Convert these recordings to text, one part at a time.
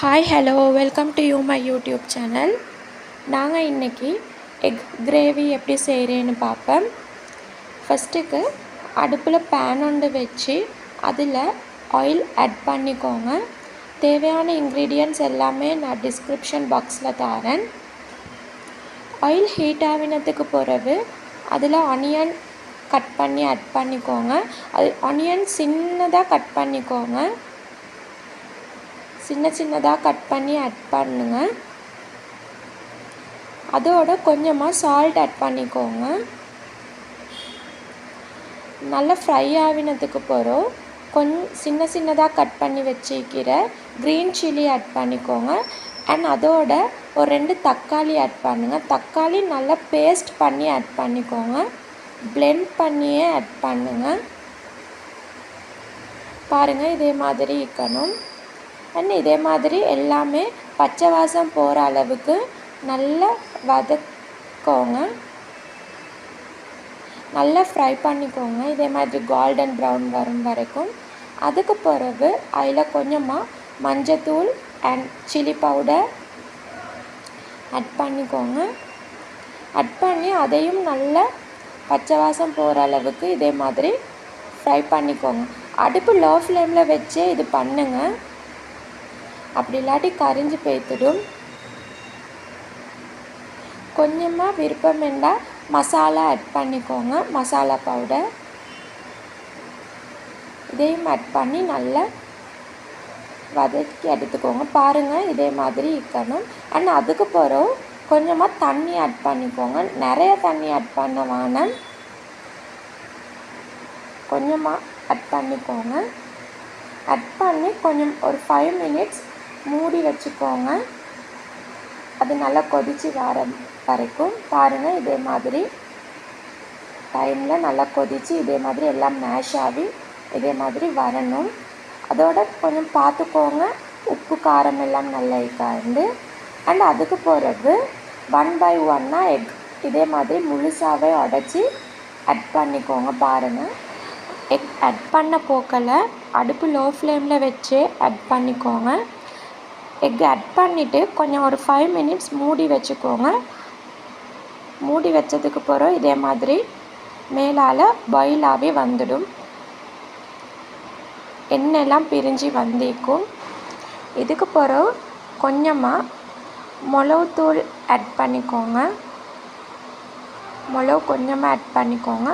Hi hello welcome to my YouTube channel. நாங்கள் இன்றைக்கி egg gravy எப்படி செய்கிறேன்னு பார்ப்போம். ஃபஸ்ட்டுக்கு அடுப்பில் பேன் ஒன்று வச்சு அதில் ஆயில் ஆட் பண்ணிக்கோங்க. தேவையான இன்க்ரீடியன்ட்ஸ் எல்லாமே நான் டிஸ்கிரிப்ஷன் பாக்ஸில் தரேன். ஆயில் ஹீட் ஆகினதுக்கு பிறகு அதில் ஆனியன் கட் பண்ணி ஆட் பண்ணிக்கோங்க. அது ஆனியன் சின்னதாக கட் பண்ணிக்கோங்க. சின்னதாக கட் பண்ணி ஆட் பண்ணுங்க. அதோட கொஞ்சமாக சால்ட் ஆட் பண்ணிக்கோங்க. நல்லா ஃப்ரை ஆகினதுக்கு பிறகு சின்னதாக கட் பண்ணி வச்சுக்கிற க்ரீன் சில்லி ஆட் பண்ணிக்கோங்க. அண்ட் அதோட ஒரு 2 தக்காளி ஆட் பண்ணுங்கள். தக்காளி நல்லா பேஸ்ட் பண்ணி ஆட் பண்ணிக்கோங்க. பிளெண்ட் பண்ணியே ஆட் பண்ணுங்கள். பாருங்கள், இதே மாதிரி இருக்கணும். அண்ட் இதே மாதிரி எல்லாமே பச்சை வாசம் போகிற அளவுக்கு நல்லா வதக்கோங்க. நல்லா ஃப்ரை பண்ணிக்கோங்க. இதே மாதிரி கோல்டன் ப்ரௌன் வரும் வரைக்கும். அதுக்கு பிறகு அதில் கொஞ்சமாக மஞ்சத்தூள் அண்ட் சில்லி பவுடர் ஆட் பண்ணிக்கோங்க. ஆட் பண்ணி அதையும் நல்லா பச்சை வாசம் போகிற அளவுக்கு இதே மாதிரி ஃப்ரை பண்ணிக்கோங்க. அடுப்பு லோ ஃப்ளேமில் வச்சே இது பண்ணுங்கள். அப்படி இல்லாட்டி கரிஞ்சு போய்த்துடும். கொஞ்சமாக விருப்பம் வேண்டாம் மசாலா ஆட் பண்ணிக்கோங்க. மசாலா பவுடர் இதையும் ஆட் பண்ணி நல்லா வதக்கி எடுத்துக்கோங்க. பாருங்கள், இதே மாதிரி இருக்கணும். அண்ட் அதுக்கு பிறகு கொஞ்சமாக தண்ணி ஆட் பண்ணிக்கோங்க. நிறைய தண்ணி ஆட் பண்ண வேணாம், கொஞ்சமாக ஆட் பண்ணிக்கோங்க. ஆட் பண்ணி கொஞ்சம் ஒரு 5 மினிட்ஸ் மூடி வச்சுக்கோங்க. அது நல்லா கொதித்து வர வரைக்கும். பாருங்கள், இதே மாதிரி டைமில் நல்லா கொதித்து இதே மாதிரி எல்லாம் மேஷ் ஆகி இதே மாதிரி வரணும். அதோட கொஞ்சம் பார்த்துக்கோங்க உப்பு காரம் எல்லாம் நல்லா இருக்காது. அண்ட் அதுக்கு பிறகு 1 by 1 எக் இதே மாதிரி முழுசாகவே உடச்சி ஆட் பண்ணிக்கோங்க. பாருங்கள், எக் ஆட் பண்ண போக்கில் அடுப்பு லோ ஃப்ளேமில் வச்சு ஆட் பண்ணிக்கோங்க. எக் ஆட் பண்ணிவிட்டு கொஞ்சம் ஒரு 5 மினிட்ஸ் மூடி வச்சுக்கோங்க. மூடி வச்சதுக்கு பிறகு இதே மாதிரி மேலால் பாயில் ஆகி வந்துடும். எண்ணெயெல்லாம் பிரிஞ்சு வந்திருக்கும். இதுக்கு பிறகு கொஞ்சமாக மிளகுத்தூள் ஆட் பண்ணிக்கோங்க. மிளகு கொஞ்சமாக ஆட் பண்ணிக்கோங்க.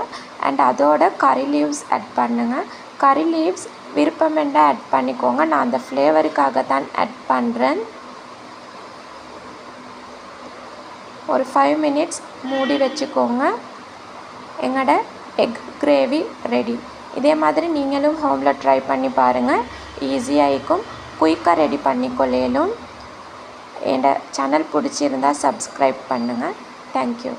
அண்ட் அதோட கறி லீவ்ஸ் ஆட் பண்ணுங்கள். கறி லீவ்ஸ் விருப்பம் வேண்டாம் ஆட் பண்ணிக்கோங்க. நான் அந்த ஃப்ளேவருக்காக தான் ஆட் பண்ணுறேன். ஒரு 5 மினிட்ஸ் மூடி வச்சுக்கோங்க. எங்களோட எக் கிரேவி ரெடி. இதே மாதிரி நீங்களும் ஹோமில் ட்ரை பண்ணி பாருங்கள். ஈஸியாக இருக்கும், குயிக்காக ரெடி பண்ணிக்கொள்ளும். என்னோட சேனல் பிடிச்சிருந்தால் சப்ஸ்கிரைப் பண்ணுங்கள். தேங்க்யூ.